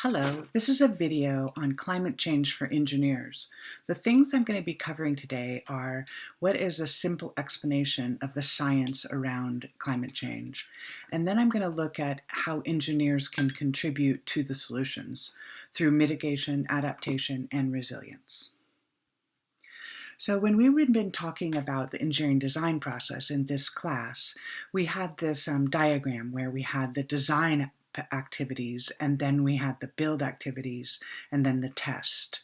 Hello, this is a video on climate change for engineers. The things I'm going to be covering today are what is a simple explanation of the science around climate change. And then I'm going to look at how engineers can contribute to the solutions through mitigation, adaptation, and resilience. So when we've been talking about the engineering design process in this class, we had this diagram where we had the design activities, and then we had the build activities, and then the test.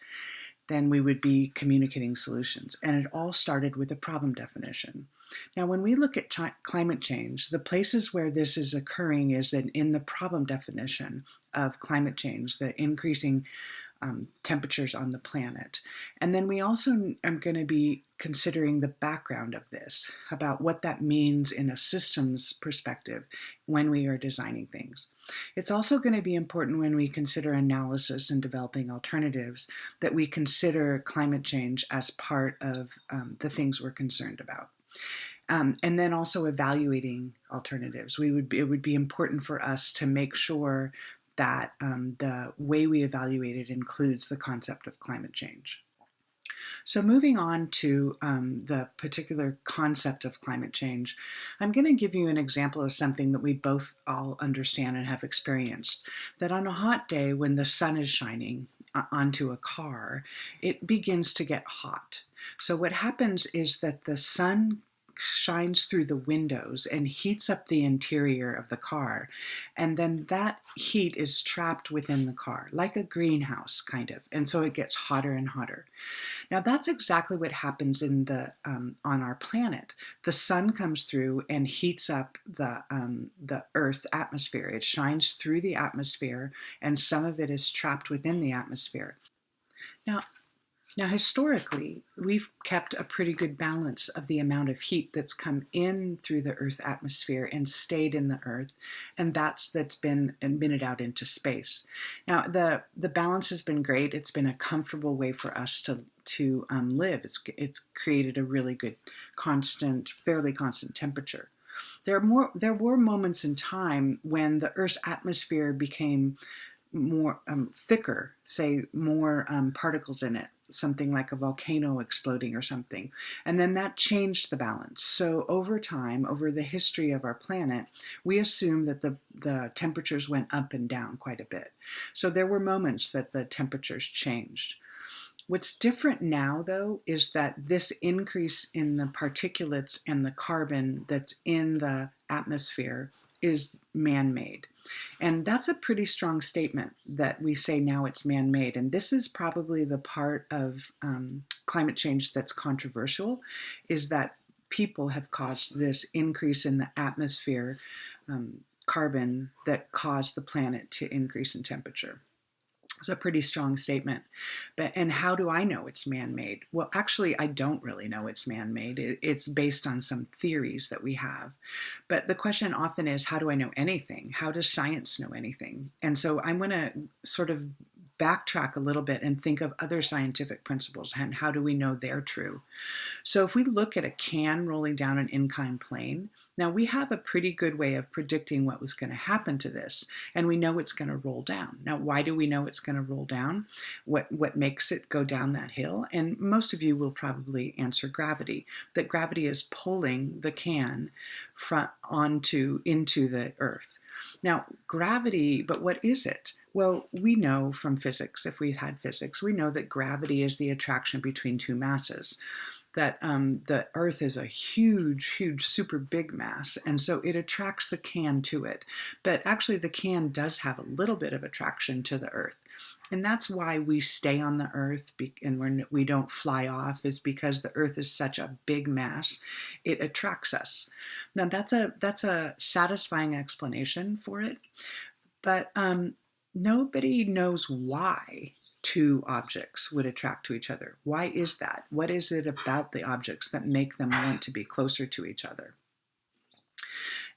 Then we would be communicating solutions. And it all started with a problem definition. Now, when we look at climate change, the places where this is occurring is in the problem definition of climate change, the increasing temperatures on the planet. And then we also are going to be considering the background of this, about what that means in a systems perspective when we are designing things. It's also going to be important when we consider analysis and developing alternatives that we consider climate change as part of the things we're concerned about. And then also evaluating alternatives. It would be important for us to make sure that the way we evaluate it includes the concept of climate change. So moving on to the particular concept of climate change, I'm going to give you an example of something that we both all understand and have experienced, that on a hot day when the sun is shining onto a car, it begins to get hot. So what happens is that the sun shines through the windows and heats up the interior of the car, and then that heat is trapped within the car like a greenhouse kind of, and so it gets hotter and hotter. Now that's exactly what happens on our planet. The sun comes through and heats up the Earth's atmosphere. It shines through the atmosphere, and some of it is trapped within the atmosphere. Now, historically, we've kept a pretty good balance of the amount of heat that's come in through the Earth's atmosphere and stayed in the Earth, and that's been emitted out into space. Now, the balance has been great. It's been a comfortable way for us to live. It's created a really good, fairly constant temperature. There were moments in time when the Earth's atmosphere became more thicker, say more particles in it, something like a volcano exploding or something. And then that changed the balance. So over time, over the history of our planet, we assume that the temperatures went up and down quite a bit. So there were moments that the temperatures changed. What's different now, though, is that this increase in the particulates and the carbon that's in the atmosphere is man-made. And that's a pretty strong statement that we say now it's man-made. And this is probably the part of climate change that's controversial, is that people have caused this increase in the atmosphere carbon that caused the planet to increase in temperature. It's a pretty strong statement. And how do I know it's man-made? Well, actually, I don't really know it's man-made. It's based on some theories that we have. But the question often is, how do I know anything? How does science know anything? And so I'm going to sort of backtrack a little bit and think of other scientific principles and how do we know they're true. So if we look at a can rolling down an inclined plane, now we have a pretty good way of predicting what was going to happen to this, and we know it's going to roll down. Now, why do we know it's going to roll down? What makes it go down that hill? And most of you will probably answer gravity, that gravity is pulling the can into the earth. Now, gravity, but what is it? Well, we know from physics, if we had physics, we know that gravity is the attraction between two masses, that the Earth is a huge, super big mass, and so it attracts the can to it. But actually, the can does have a little bit of attraction to the Earth. And that's why we stay on the Earth and we don't fly off, is because the Earth is such a big mass, it attracts us. Now, that's a satisfying explanation for it, but nobody knows why two objects would attract to each other. Why is that? What is it about the objects that make them want to be closer to each other?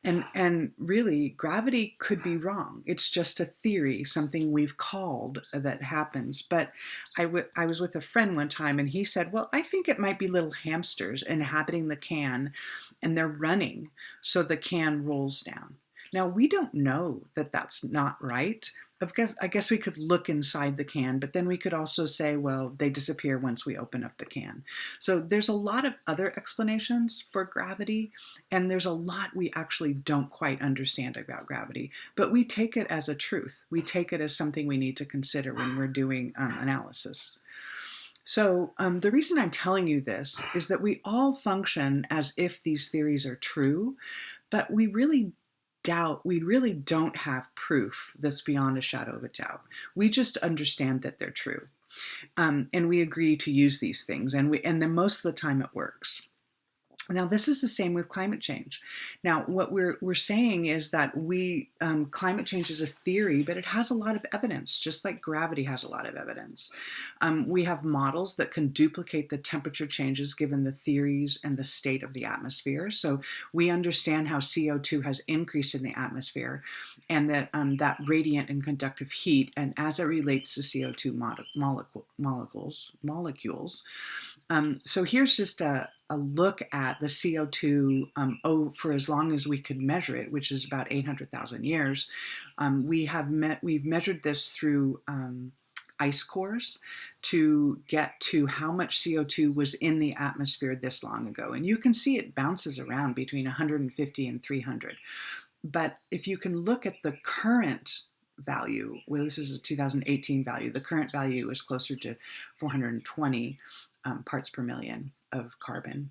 And really, gravity could be wrong. It's just a theory, something we've called that happens. But I was with a friend one time, and he said, well, I think it might be little hamsters inhabiting the can, and they're running, so the can rolls down. Now, we don't know that that's not right. I guess we could look inside the can, but then we could also say, well, they disappear once we open up the can. So there's a lot of other explanations for gravity, and there's a lot we actually don't quite understand about gravity, but we take it as a truth. We take it as something we need to consider when we're doing analysis. So the reason I'm telling you this is that we all function as if these theories are true, but we really don't have proof that's beyond a shadow of a doubt. We just understand that they're true. And we agree to use these things, and then most of the time it works. Now, this is the same with climate change. Now, what we're saying is that climate change is a theory, but it has a lot of evidence, just like gravity has a lot of evidence. We have models that can duplicate the temperature changes given the theories and the state of the atmosphere. So we understand how CO2 has increased in the atmosphere, and that radiant and conductive heat, and as it relates to CO2 molecules. So here's just a look at the CO2 for as long as we could measure it, which is about 800,000 years. We've measured this through ice cores to get to how much CO2 was in the atmosphere this long ago. And you can see it bounces around between 150 and 300. But if you can look at the current value, well, this is a 2018 value, the current value is closer to 420 parts per million of carbon,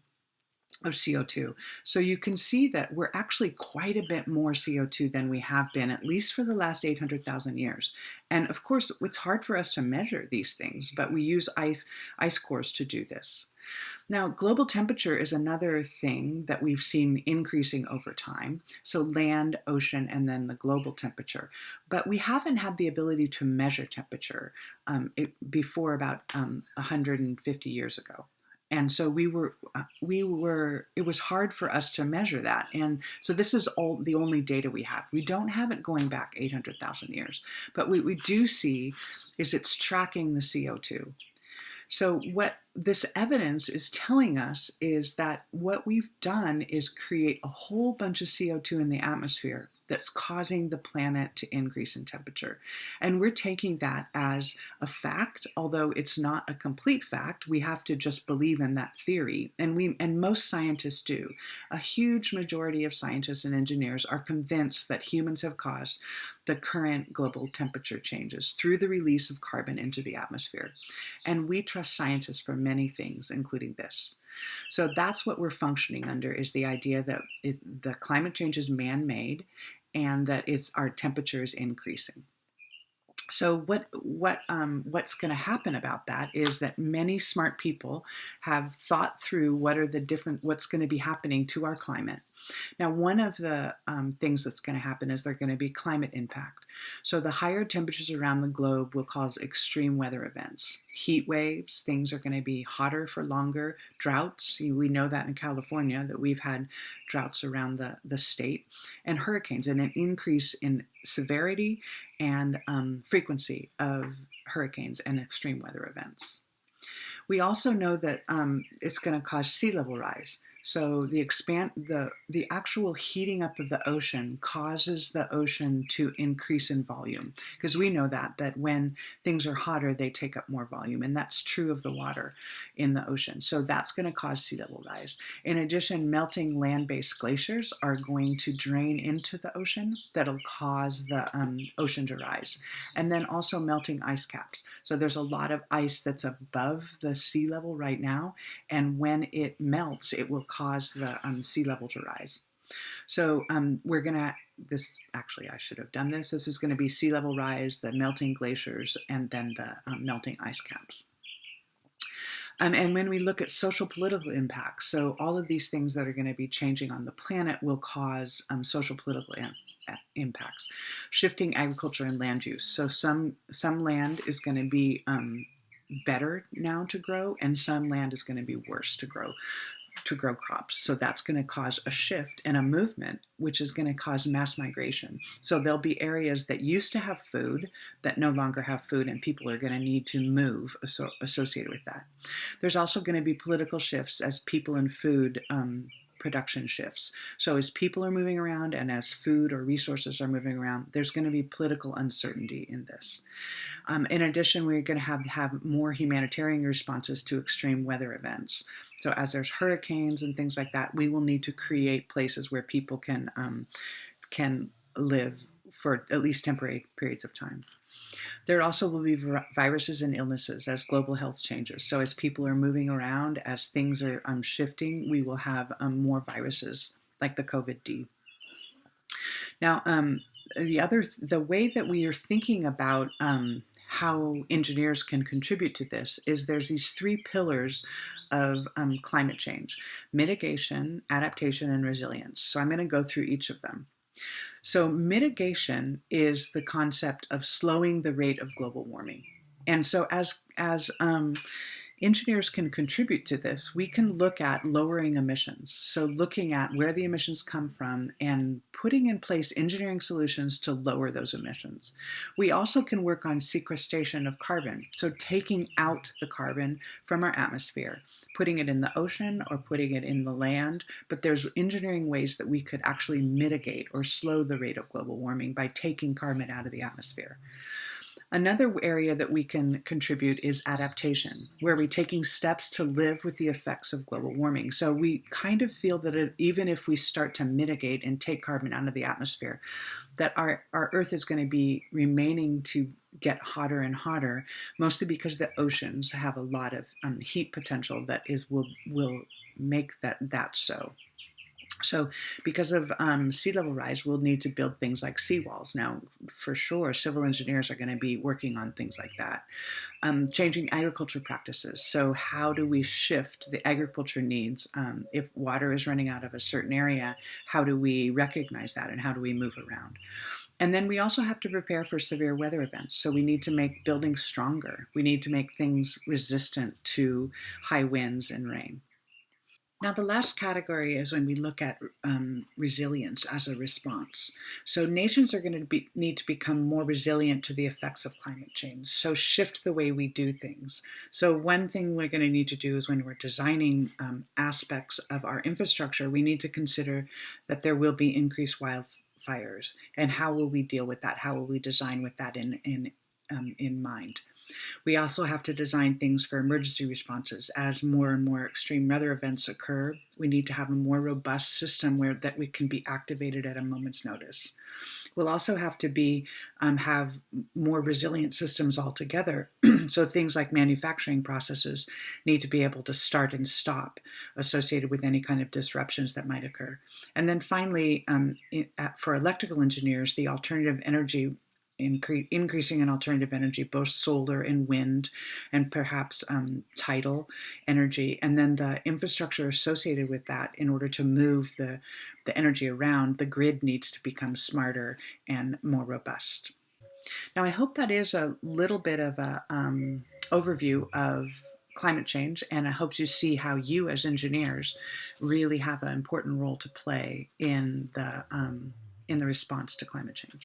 of CO2. So you can see that we're actually quite a bit more CO2 than we have been, at least for the last 800,000 years. And of course, it's hard for us to measure these things, but we use ice cores to do this. Now, global temperature is another thing that we've seen increasing over time. So land, ocean, and then the global temperature. But we haven't had the ability to measure temperature before about 150 years ago. And so it was hard for us to measure that. And so this is the only data we have. We don't have it going back 800,000 years. But what we do see is it's tracking the CO2. So what this evidence is telling us is that what we've done is create a whole bunch of CO2 in the atmosphere that's causing the planet to increase in temperature. And we're taking that as a fact, although it's not a complete fact. We have to just believe in that theory. And most scientists do. A huge majority of scientists and engineers are convinced that humans have caused the current global temperature changes through the release of carbon into the atmosphere. And we trust scientists for many things, including this. So that's what we're functioning under, is the idea that the climate change is man-made and that our temperature is increasing. So what's going to happen about that is that many smart people have thought through what's going to be happening to our climate. Now, one of the things that's going to happen is there's going to be climate impact. So the higher temperatures around the globe will cause extreme weather events, heat waves. Things are going to be hotter for longer, droughts. We know that in California that we've had droughts around the state, and hurricanes, and an increase in severity and frequency of hurricanes and extreme weather events. We also know that it's going to cause sea level rise. So the actual heating up of the ocean causes the ocean to increase in volume, because we know that when things are hotter, they take up more volume, and that's true of the water in the ocean. So that's going to cause sea level rise. In addition, melting land-based glaciers are going to drain into the ocean. That'll cause the ocean to rise. And then also melting ice caps. So there's a lot of ice that's above the sea level right now, and when it melts, it will cause the sea level to rise. So I should have done this. This is going to be sea level rise, the melting glaciers, and then the melting ice caps. And when we look at social political impacts, so all of these things that are going to be changing on the planet will cause social political impacts. Shifting agriculture and land use. So some land is going to be better now to grow, and some land is going to be worse to grow crops. So that's going to cause a shift and a movement, which is going to cause mass migration. So there'll be areas that used to have food that no longer have food, and people are going to need to move associated with that. There's also going to be political shifts as people and food production shifts. So as people are moving around and as food or resources are moving around, there's going to be political uncertainty in this. In addition, we're going to have more humanitarian responses to extreme weather events. So as there's hurricanes and things like that, we will need to create places where people can live for at least temporary periods of time. There also will be viruses and illnesses as global health changes. So as people are moving around, as things are shifting, we will have more viruses like the COVID-D. Now, the way that we are thinking about how engineers can contribute to this is there's these three pillars of climate change: mitigation, adaptation, and resilience. So I'm going to go through each of them. So mitigation is the concept of slowing the rate of global warming. And so as engineers can contribute to this, we can look at lowering emissions. So looking at where the emissions come from and putting in place engineering solutions to lower those emissions. We also can work on sequestration of carbon. So taking out the carbon from our atmosphere, putting it in the ocean or putting it in the land. But there's engineering ways that we could actually mitigate or slow the rate of global warming by taking carbon out of the atmosphere. Another area that we can contribute is adaptation, where we're taking steps to live with the effects of global warming. So we kind of feel that even if we start to mitigate and take carbon out of the atmosphere, that our Earth is going to be remaining to get hotter and hotter, mostly because the oceans have a lot of heat potential that will make that so. So because of sea level rise, we'll need to build things like seawalls. Now, for sure, civil engineers are going to be working on things like that. Changing agriculture practices. So how do we shift the agriculture needs? If water is running out of a certain area, how do we recognize that and how do we move around? And then we also have to prepare for severe weather events. So we need to make buildings stronger. We need to make things resistant to high winds and rain. Now, the last category is when we look at resilience as a response. So nations are going to need to become more resilient to the effects of climate change. So shift the way we do things. So one thing we're going to need to do is when we're designing aspects of our infrastructure, we need to consider that there will be increased wildfires. And how will we deal with that? How will we design with that in mind? We also have to design things for emergency responses. As more and more extreme weather events occur, we need to have a more robust system that we can be activated at a moment's notice. We'll also have to have more resilient systems altogether. So things like manufacturing processes need to be able to start and stop associated with any kind of disruptions that might occur. And then finally, for electrical engineers, the alternative energy increasing in alternative energy, both solar and wind, and perhaps tidal energy, and then the infrastructure associated with that in order to move the energy around. The grid needs to become smarter and more robust. Now, I hope that is a little bit of a overview of climate change, and I hope you see how you as engineers really have an important role to play in the response to climate change.